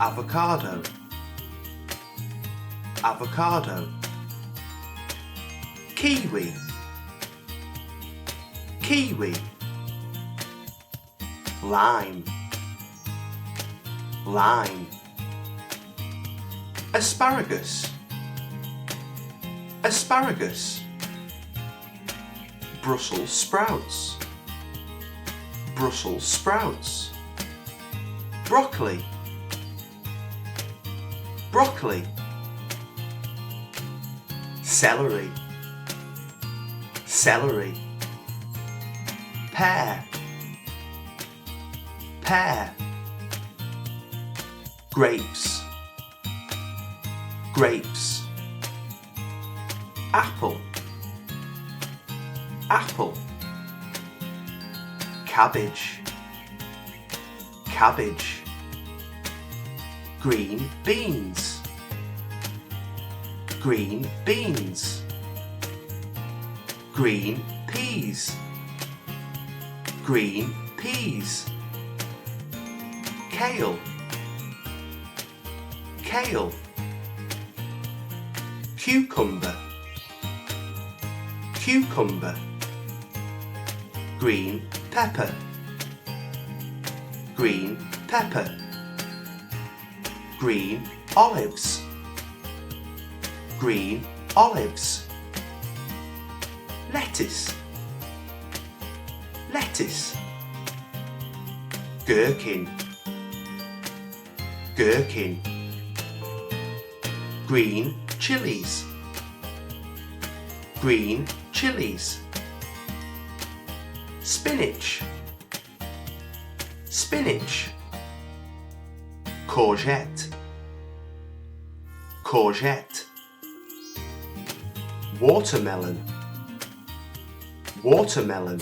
avocado, avocado. Kiwi, kiwi. Lime, lime. Asparagus, asparagus. Brussels sprouts, Brussels sprouts. Broccoli, broccoli. Celery, celery. Pear, pear. Grapes, grapes. Apple, apple. Cabbage, cabbage. Green beans, green beans. Green peas, green peas. Kale, kale. Cucumber, cucumber. Green pepper, green pepper. Green olives, green olives. Lettuce, lettuce. Gherkin, gherkin. Green chilies, green chilies. Spinach, spinach. Courgette, courgette. Watermelon, watermelon.